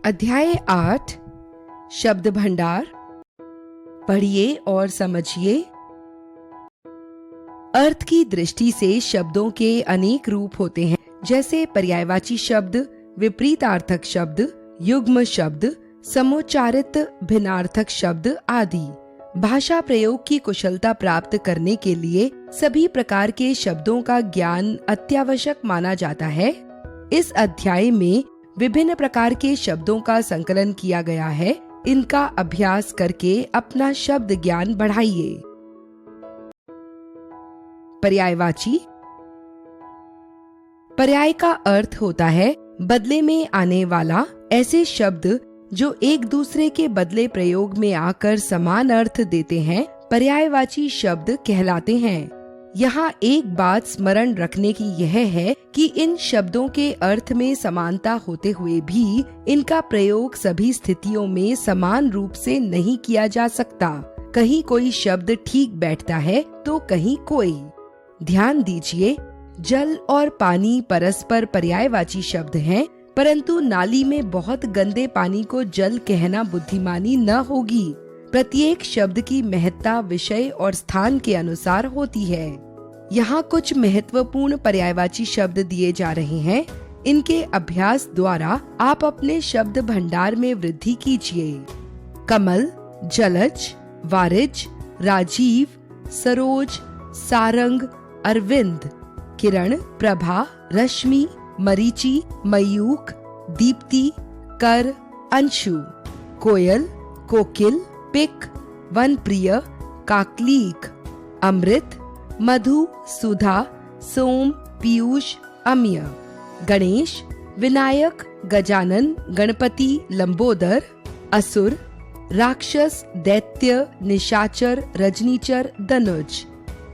अध्याय 8 शब्द भंडार। पढ़िए और समझिए। अर्थ की दृष्टि से शब्दों के अनेक रूप होते हैं, जैसे पर्यायवाची शब्द, विपरीतार्थक शब्द, युग्म शब्द, समुच्चारित भिन्नार्थक शब्द आदि। भाषा प्रयोग की कुशलता प्राप्त करने के लिए सभी प्रकार के शब्दों का ज्ञान अत्यावश्यक माना जाता है। इस अध्याय में विभिन्न प्रकार के शब्दों का संकलन किया गया है। इनका अभ्यास करके अपना शब्द ज्ञान बढ़ाइए। पर्यायवाची। पर्याय का अर्थ होता है बदले में आने वाला। ऐसे शब्द जो एक दूसरे के बदले प्रयोग में आकर समान अर्थ देते हैं, पर्यायवाची शब्द कहलाते हैं। यहाँ एक बात स्मरण रखने की यह है कि इन शब्दों के अर्थ में समानता होते हुए भी इनका प्रयोग सभी स्थितियों में समान रूप से नहीं किया जा सकता। कहीं कोई शब्द ठीक बैठता है तो कहीं कोई। ध्यान दीजिए, जल और पानी परस्पर पर्यायवाची शब्द हैं, परंतु नाली में बहुत गंदे पानी को जल कहना बुद्धिमानी न होगी। प्रत्येक शब्द की महत्ता विषय और स्थान के अनुसार होती है। यहाँ कुछ महत्वपूर्ण पर्यायवाची शब्द दिए जा रहे हैं। इनके अभ्यास द्वारा आप अपने शब्द भंडार में वृद्धि कीजिए। कमल, जलज, वारिज, राजीव, सरोज, सारंग, अरविंद, किरण, प्रभा, रश्मि, मरीचि, मयूख, दीप्ति, कर, अंशु, कोयल, कोकिल, पिक, वनप्रिय, काकलीक, अमृत, मधु, सुधा, सोम, पीयूष, अम्य। गणेश, विनायक, गजानन, गणपति, लंबोदर, असुर, राक्षस, दैत्य, निशाचर, रजनीचर, धनुज।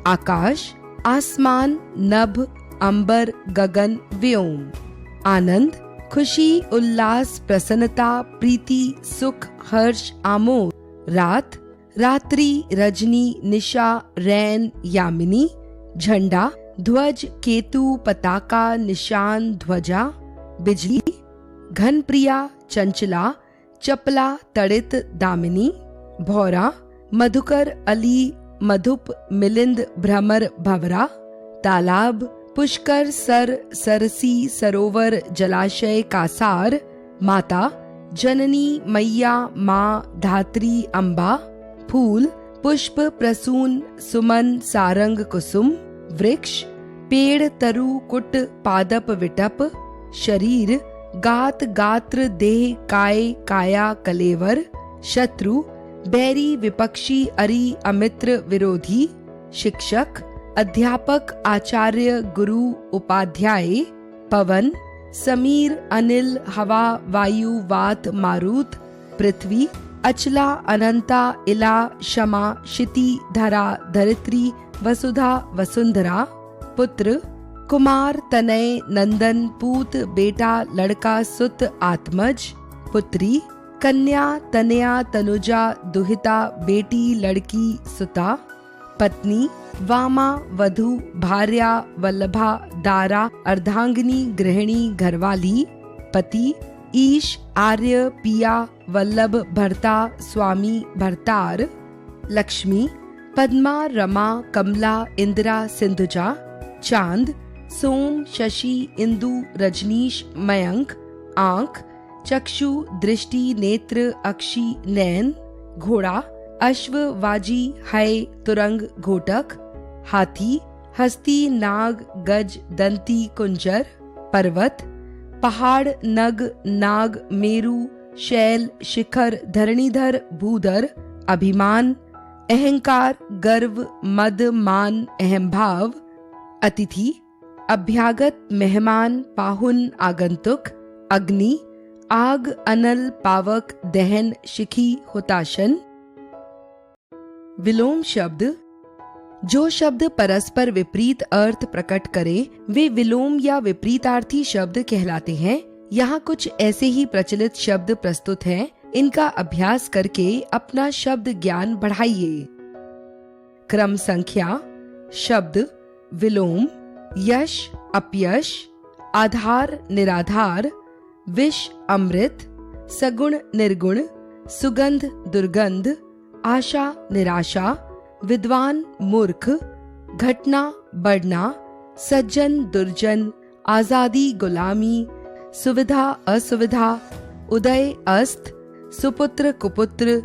आकाश, आसमान, नभ, अंबर, गगन, व्योम। आनंद, खुशी, उल्लास, प्रसन्नता, प्रीति, सुख, हर्ष, आमोद। रात, रात्रि, रजनी, निशा, रैन, यामिनी। झंडा, ध्वज, केतु, पताका, निशान, ध्वजा। बिजली, घनप्रिया, चंचला, चपला, तड़ित, दामिनी। भौरा, मधुकर, अली, मधुप, मिलिंद, भ्रमर, भवरा। तालाब, पुष्कर, सर, सरसी, सरोवर, जलाशय, कासार। माता, जननी, मैया, माँ, धात्री, अम्बा। फूल, पुष्प, प्रसून, सुमन, सारंग, कुसुम। वृक्ष, पेड़, तरु, कुट, पादप, विटप। शरीर, गात, गात्र, देह, काय, काया, कलेवर। शत्रु, बैरी, विपक्षी, अरि, अमित्र, विरोधी। शिक्षक, अध्यापक, आचार्य, गुरु, उपाध्याय। पवन, समीर, अनिल, हवा, वायु, वात, मारुत। पृथ्वी, अचला, अनंता, इला, क्षमा, क्षिति, धरा, धरित्री, वसुधा, वसुंधरा। पुत्र, कुमार, तनय, नंदन, पूत, बेटा, लड़का, सुत, आत्मज। पुत्री, कन्या, तनया, तनुजा, दुहिता, बेटी, लड़की, सुता। पत्नी, वामा, वधू, भार्या, वल्लभा, दारा, अर्धांगिनी, गृहिणी, घरवाली। पति, ईश, आर्य, पिया, वल्लभ, भर्ता, स्वामी, भर्तार। लक्ष्मी, पद्मा, रमा, कमला, इंदिरा, सिंधुजा। चांद, सोम, शशि, इंदु, रजनीश, मयंक। आंख, चक्षु, दृष्टि, नेत्र, अक्षी, नैन। घोड़ा, अश्व, वाजी, हय, तुरंग, घोटक। हाथी, हस्ती, नाग, गज, दंती, कुंजर। पर्वत, पहाड़, नग, नाग, मेरु, शैल, शिखर, धरणीधर, भूधर। अभिमान, अहंकार, गर्व, मद, मान, अहंभाव। अतिथि, अभ्यागत, मेहमान, पाहुन, आगंतुक। अग्नि, आग, अनल, पावक, दहन, शिखी, हुताशन। विलोम शब्द। जो शब्द परस्पर विपरीत अर्थ प्रकट करे वे विलोम या विपरीतार्थी शब्द कहलाते हैं। यहाँ कुछ ऐसे ही प्रचलित शब्द प्रस्तुत हैं। इनका अभ्यास करके अपना शब्द ज्ञान बढ़ाइए। क्रम संख्या। शब्द, विलोम, यश, अपयश, आधार, निराधार, विष, अमृत, सगुण निर्गुण, सुगंध दुर्गंध, आशा निराशा, विद्वान मूर्ख, घटना बढ़ना, सज्जन दुर्जन, आजादी गुलामी, सुविधा असुविधा, उदय अस्त, सुपुत्र कुपुत्र,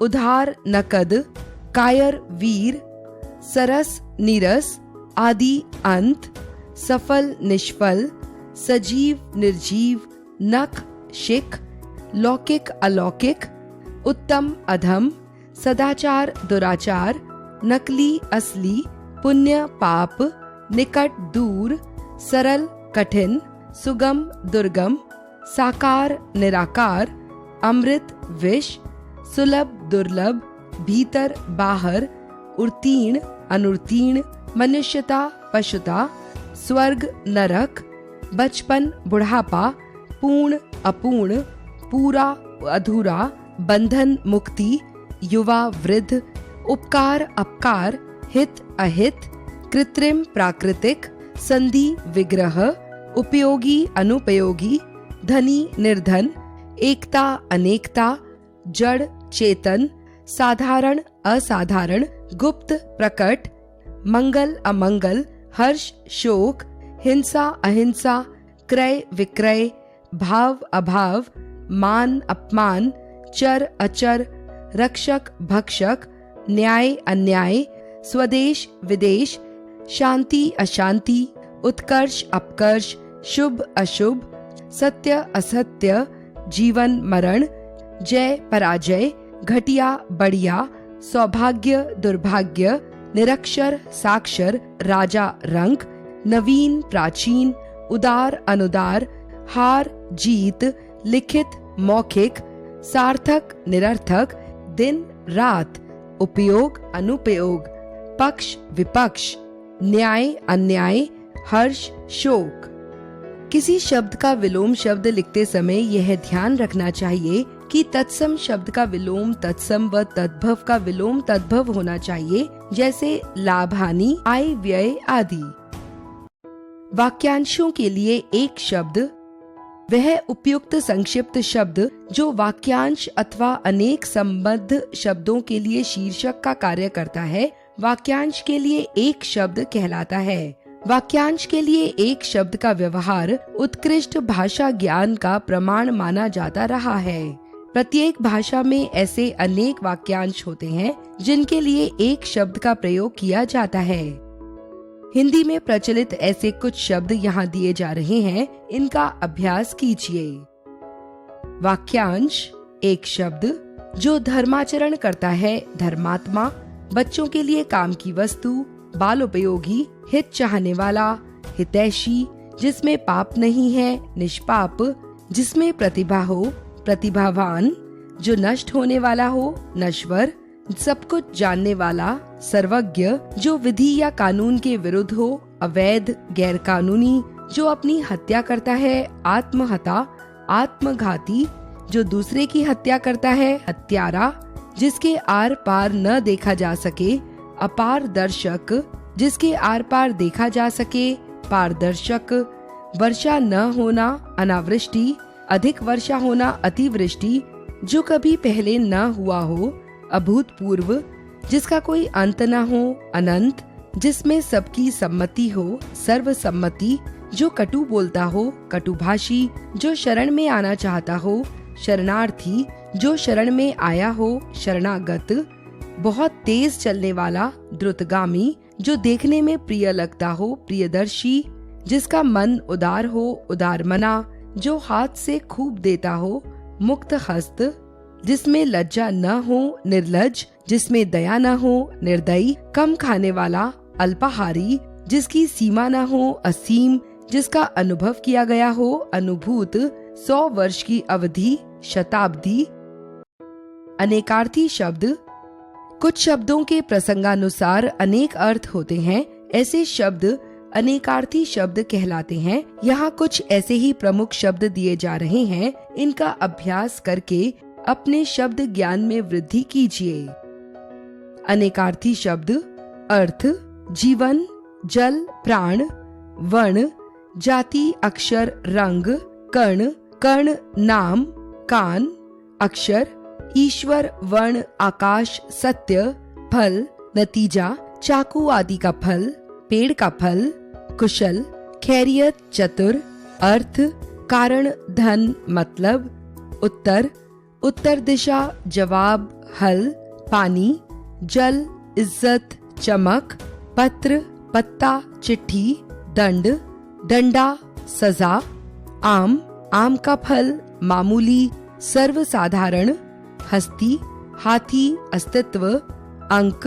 उधार नकद, कायर वीर, सरस नीरस, आदि अंत, सफल निष्फल, सजीव निर्जीव, नख शिख, लौकिक अलौकिक, उत्तम अधम, सदाचार दुराचार, नकली असली, पुण्य पाप, निकट दूर, सरल कठिन, सुगम दुर्गम, साकार निराकार, अमृत विष, सुलभ दुर्लभ, भीतर बाहर, उत्तीर्ण अनुत्तीर्ण, मनुष्यता पशुता, स्वर्ग नरक, बचपन बुढ़ापा, पूर्ण अपूर्ण, पूरा अधूरा, बंधन मुक्ति, युवा वृद्ध, उपकार अपकार, हित अहित, कृत्रिम प्राकृतिक, संधि विग्रह, उपयोगी अनुपयोगी, धनी निर्धन, एकता अनेकता, जड़ चेतन, साधारण असाधारण, गुप्त प्रकट, मंगल अमंगल, हर्ष शोक, हिंसा अहिंसा, क्रय विक्रय, भाव अभाव, मान अपमान, चर अचर, रक्षक भक्षक, न्याय अन्याय, स्वदेश विदेश, शांति अशांति, उत्कर्ष अपकर्ष, शुभ अशुभ, सत्य असत्य, जीवन मरण, जय पराजय, घटिया बढ़िया, सौभाग्य दुर्भाग्य, निरक्षर साक्षर, राजा रंक, नवीन प्राचीन, उदार अनुदार, हार जीत, लिखित मौखिक, सार्थक निरर्थक, दिन रात, उपयोग अनुपयोग, पक्ष विपक्ष, न्याय अन्याय, हर्ष शोक। किसी शब्द का विलोम शब्द लिखते समय यह ध्यान रखना चाहिए कि तत्सम शब्द का विलोम तत्सम व तद्भव का विलोम तद्भव होना चाहिए, जैसे लाभ हानि, आय व्यय आदि। वाक्यांशों के लिए एक शब्द वह उपयुक्त संक्षिप्त शब्द जो वाक्यांश अथवा अनेक संबद्ध शब्दों के लिए शीर्षक का कार्य करता है, वाक्यांश के लिए एक शब्द कहलाता है। वाक्यांश के लिए एक शब्द का व्यवहार उत्कृष्ट भाषा ज्ञान का प्रमाण माना जाता रहा है। प्रत्येक भाषा में ऐसे अनेक वाक्यांश होते हैं जिनके लिए एक शब्द का प्रयोग किया जाता है। हिंदी में प्रचलित ऐसे कुछ शब्द यहाँ दिए जा रहे हैं, इनका अभ्यास कीजिए। वाक्यांश एक शब्द जो धर्माचरण करता है, धर्मात्मा, बच्चों के लिए काम की वस्तु, बाल उपयोगी, हित चाहने वाला, हितैषी, जिसमें पाप नहीं है, निष्पाप, जिसमें प्रतिभा हो, प्रतिभावान, जो नष्ट होने वाला हो, नश्वर, सब कुछ जानने वाला, सर्वज्ञ, जो विधि या कानून के विरुद्ध हो, अवैध, गैर कानूनी, जो अपनी हत्या करता है, आत्महता, आत्मघाती, जो दूसरे की हत्या करता है, हत्यारा, जिसके आर पार न देखा जा सके, अपारदर्शक, जिसके आर पार देखा जा सके, पारदर्शक, वर्षा न होना, अनावृष्टि, अधिक वर्षा होना, अतिवृष्टि, जो कभी पहले न हुआ हो, अभूतपूर्व, जिसका कोई अंत न हो, अनंत, जिसमें सबकी सम्मति हो, सर्वसम्मति, जो कटु बोलता हो, कटुभाषी, जो शरण में आना चाहता हो, शरणार्थी, जो शरण में आया हो, शरणागत, बहुत तेज चलने वाला, द्रुतगामी, जो देखने में प्रिय लगता हो, प्रियदर्शी, जिसका मन उदार हो, उदारमना, जो हाथ से खूब देता हो, मुक्त हस्त, जिसमें लज्जा न हो, निर्लज, जिसमें दया न हो, निर्दयी, कम खाने वाला, अल्पाहारी, जिसकी सीमा न हो, असीम, जिसका अनुभव किया गया हो, अनुभूत, 100 वर्ष की अवधि, शताब्दी। अनेकार्थी शब्द कुछ शब्दों के प्रसंगानुसार अनेक अर्थ होते हैं, ऐसे शब्द अनेकार्थी शब्द कहलाते हैं। यहाँ कुछ ऐसे ही प्रमुख शब्द दिए जा रहे हैं, इनका अभ्यास करके अपने शब्द ज्ञान में वृद्धि कीजिए। अनेकार्थी शब्द अर्थ, जीवन, जल, प्राण, वर्ण, जाति, अक्षर, रंग, कर्ण, कर्ण, नाम, कान, अक्षर, ईश्वर, वर्ण, आकाश, सत्य, फल, नतीजा, चाकू आदि का फल, पेड़ का फल, कुशल, खैरियत, चतुर, अर्थ, कारण, धन, मतलब, उत्तर, उत्तर दिशा, जवाब, हल, पानी, जल, इज्जत, चमक, पत्र, पत्ता, चिट्ठी, दंड, डंडा, सजा, आम, आम का फल, मामूली, सर्वसाधारण, हस्ती, हाथी, अस्तित्व, अंक,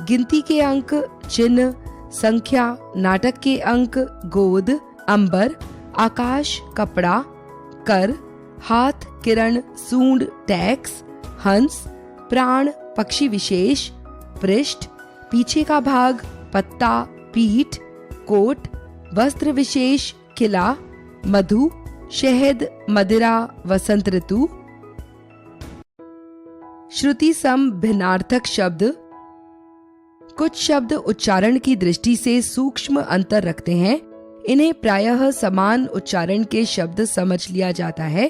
गिनती के अंक, चिन्ह, संख्या, नाटक के अंक, गोद, अंबर, आकाश, कपड़ा, कर, हाथ, किरण, सूंड, टैक्स, हंस, प्राण, पक्षी विशेष, पृष्ठ, पीछे का भाग, पत्ता, पीठ, कोट, वस्त्र विशेष, किला, मधु, शहद, मदिरा, वसंत ऋतु। श्रुति सम भिन्नार्थक शब्द। कुछ शब्द उच्चारण की दृष्टि से सूक्ष्म अंतर रखते हैं। इन्हें प्रायः समान उच्चारण के शब्द समझ लिया जाता है,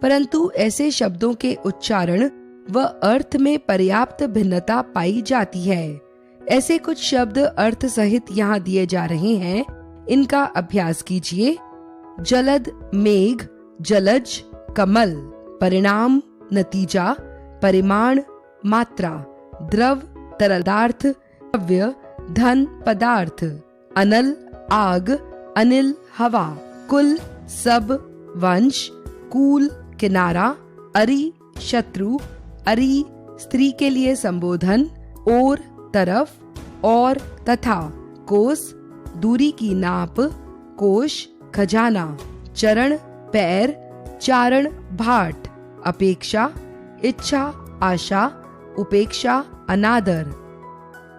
परंतु ऐसे शब्दों के उच्चारण व अर्थ में पर्याप्त भिन्नता पाई जाती है। ऐसे कुछ शब्द अर्थ सहित यहाँ दिए जा रहे हैं, इनका अभ्यास कीजिए। जलद, मेघ, जलज, कमल, परिणाम, नतीजा, परिमाण, मात्रा, द्रव, तरलार्थ, द्रव्य, धन, पदार्थ, अनल, आग, अनिल, हवा, कुल, सब, वंश, कूल, किनारा, अरि, शत्रु, अरि, स्त्री के लिए संबोधन, और, तरफ, और, तथा, कोस, दूरी की नाप, कोश, खजाना, चरण, पैर, चारण, भाट, अपेक्षा, इच्छा, आशा, उपेक्षा, अनादर,